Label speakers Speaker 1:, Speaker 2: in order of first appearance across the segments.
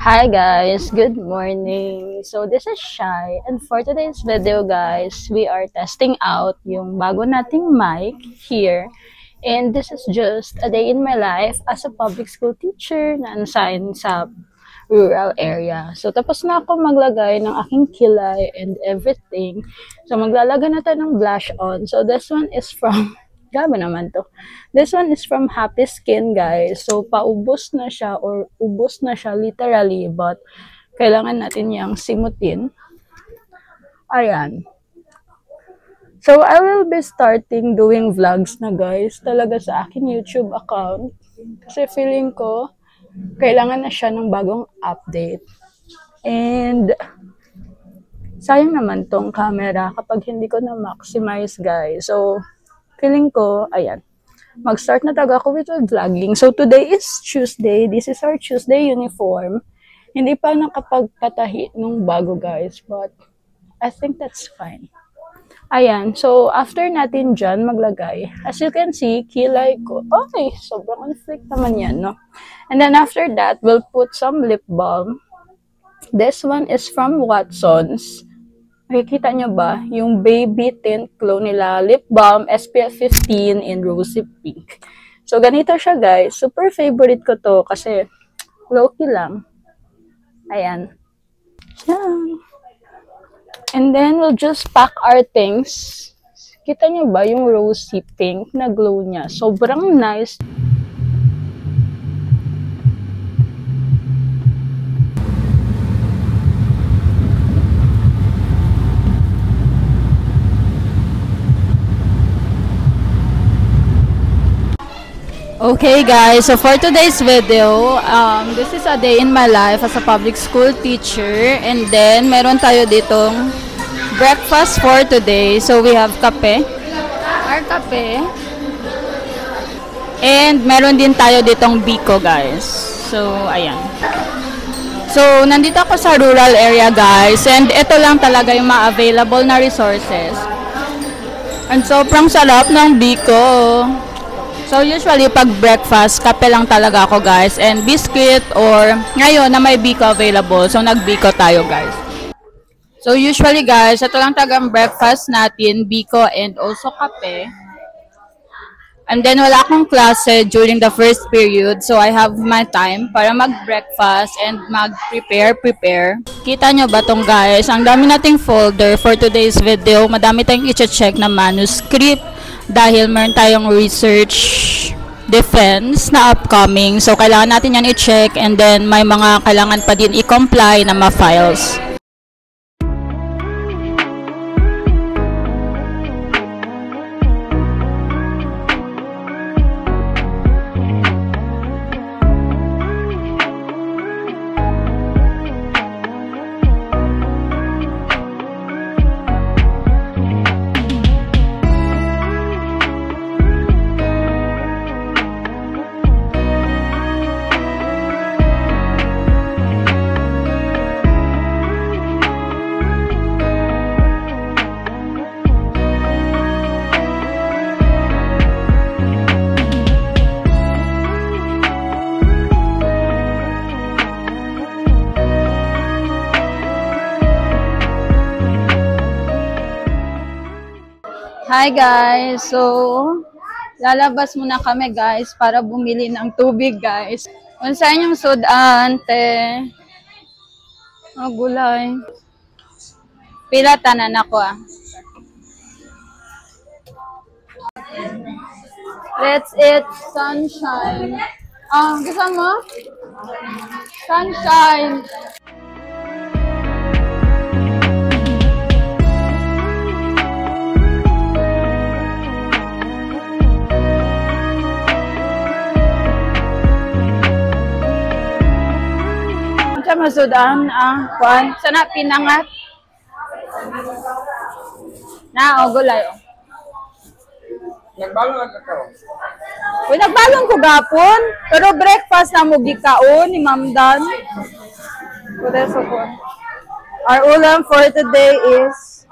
Speaker 1: Hi guys, good morning. So this is Shai, and for today's video guys, we are testing out yung bago nating mic here. And this is just a day in my life as a public school teacher na assign sa rural area. So tapos na ako maglagay ng aking kilay and everything. So maglalagay na tayo ng blush on. So this one is from Gabi naman to. This one is from Happy Skin, guys. So, paubos na siya or ubos na siya literally, but kailangan natin yung simutin. Ayan. So, I will be starting doing vlogs na, guys, talaga sa aking YouTube account. Kasi feeling ko, kailangan na siya ng bagong update. And, sayang naman tong camera kapag hindi ko na-maximize, guys. So, feeling ko, ayan, mag-start na talaga ako with vlogging. So, today is Tuesday. This is our Tuesday uniform. Hindi pa nakapagpatahi nung bago, guys. But, I think that's fine. Ayan. So, after natin dyan maglagay, as you can see, kilay ko. Okay, sobrang conflict naman yan, no? And then, after that, we'll put some lip balm. This one is from Watsons. Nakikita nyo ba? Yung baby tint glow nila. Lip balm, SPF 15 in rosy pink. So, ganito siya, guys. Super favorite ko to kasi low-key lang. Ayan. Yan. And then, we'll just pack our things. Kita nyo ba yung rosy pink na glow niya? Sobrang nice. Okay guys, so for today's video, this is a day in my life as a public school teacher, and then meron tayo ditong breakfast for today. So we have kape, and meron din tayo ditong biko guys. So ayan. So nandito ako sa rural area guys, and ito lang talaga yung ma-available na resources. And sobrang sarap ng biko. So, usually, pag breakfast, kape lang talaga ako, guys. And biscuit or ngayon na may biko available. So, nagbiko tayo, guys. So, usually, guys, ito lang talagang breakfast natin, biko and also kape. And then, wala akong klase during the first period. So, I have my time para mag-breakfast and mag-prepare. Kita nyo ba tong guys? Ang dami nating folder for today's video. Madami tayong i-check na manuscript. Dahil meron tayong research defense na upcoming. So, kailangan natin yan i-check and then may mga kailangan pa din i-comply na ma-files. Hi guys! So, lalabas muna kami guys para bumili ng tubig guys. Kung saan yung sudan, te? Oh, gulay. Pila tanan ako ah. Let's eat sunshine. Gusto mo? Sunshine. Masudan kwan sana pinangat na gulay nagbalon ka Uy, nagbalon ko gapon pero breakfast na mo gikaon ni Ma'am Dan. Our ulam for today is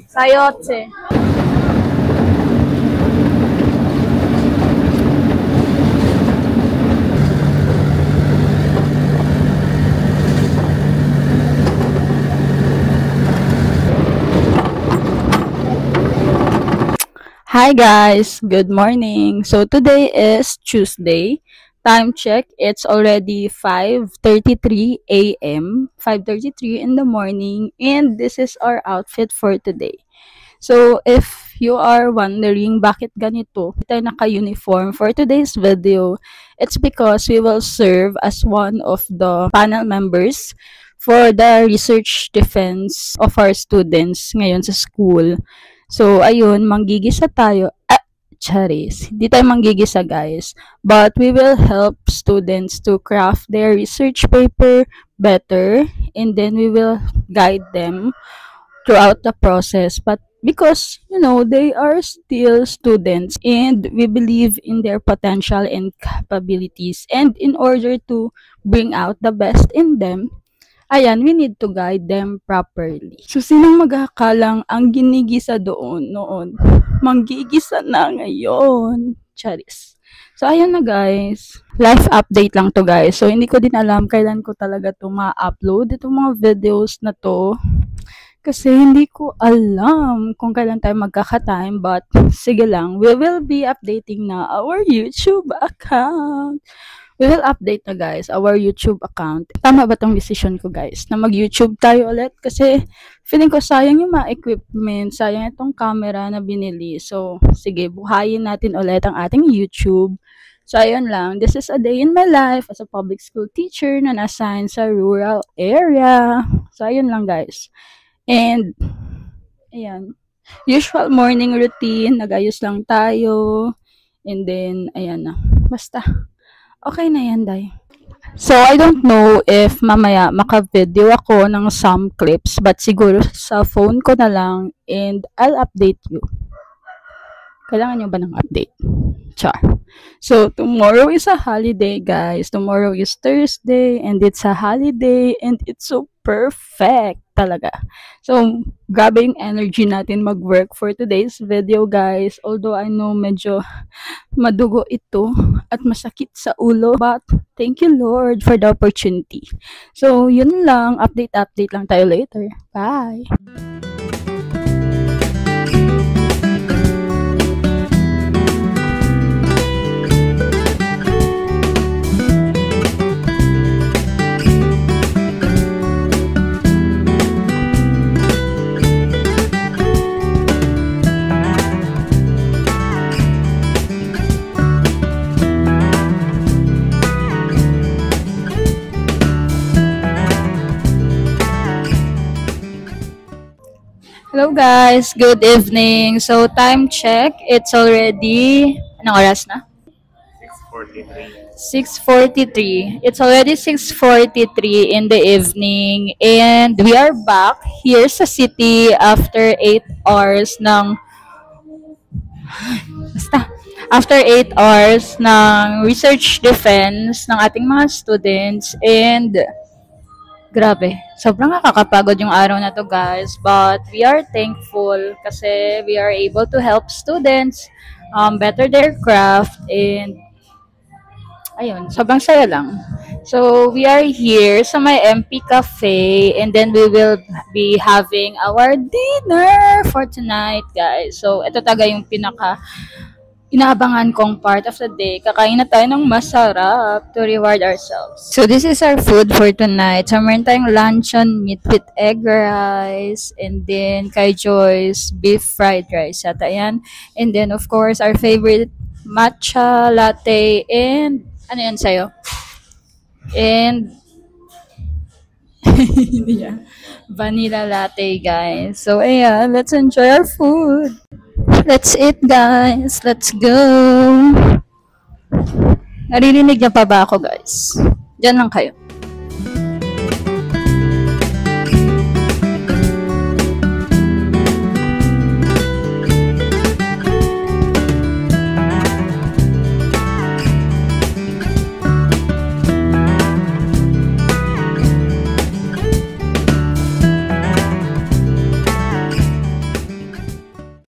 Speaker 1: sayote. Hi guys, good morning. So today is Tuesday. Time check, it's already 5:33 a.m. 5:33 in the morning, and this is our outfit for today. So if you are wondering bakit ganito tayo naka-uniform for today's video, it's because we will serve as one of the panel members for the research defense of our students ngayon sa school. So, ayun, manggigisa tayo. Charis. Hindi tayo manggigisa, guys. But we will help students to craft their research paper better, and then we will guide them throughout the process. But because, they are still students and we believe in their potential and capabilities. And in order to bring out the best in them, ayan, we need to guide them properly. So, sinong mag-aakalang ang ginigisa noon, manggigisa na ngayon. Charis. So, ayan na guys. Life update lang to guys. So, hindi ko din alam kailan ko talaga to ma-upload. Itong mga videos na to. Kasi hindi ko alam kung kailan tayo magkaka-time. But, sige lang. We will be updating na our YouTube account. We will update na guys our YouTube account. Tama ba tong decision ko guys? Na mag-YouTube tayo ulit? Kasi feeling ko sayang yung mga equipment, sayang itong camera na binili. So, sige, buhayin natin ulit ang ating YouTube. So, ayun lang. This is a day in my life as a public school teacher na na-assign sa rural area. So, ayun lang guys. And, ayan. Usual morning routine. Nagayos lang tayo. And then, ayan na. Basta. Okay na yan, Day. So, I don't know if mamaya maka-video ako ng some clips, but siguro sa phone ko na lang and I'll update you. Kailangan nyo ba ng update? Char. So, tomorrow is a holiday, guys. Tomorrow is Thursday and it's a holiday and it's so perfect talaga. So, grabe yung energy natin mag-work for today's video, guys. Although, I know medyo madugo ito at masakit sa ulo. But, thank you, Lord, for the opportunity. So, yun lang. Update lang tayo later. Bye! Hello guys, good evening. So time check, it's already, anong oras na? 6:43. It's already 6:43 in the evening and we are back here sa city after 8 hours ng after 8 hours ng research defense ng ating mga students and grabe, sobrang nakakapagod yung araw na to guys, but we are thankful kasi we are able to help students better their craft and ayun, sobrang saya lang. So, we are here sa my MP Cafe and then we will be having our dinner for tonight guys. So, ito talaga yung pinaka inaabangan kong part of the day. Kakain na tayo ng masarap to reward ourselves. So, this is our food for tonight. So, meron tayong luncheon meat with egg rice. And then, kay Joyce, beef fried rice. Yata yan. And then, of course, our favorite matcha latte. And, ano yan sa'yo? And, vanilla latte, guys. So, ayan. Let's enjoy our food. Let's eat, guys. Let's go. Naririnig niya pa ba ako, guys? Diyan lang kayo.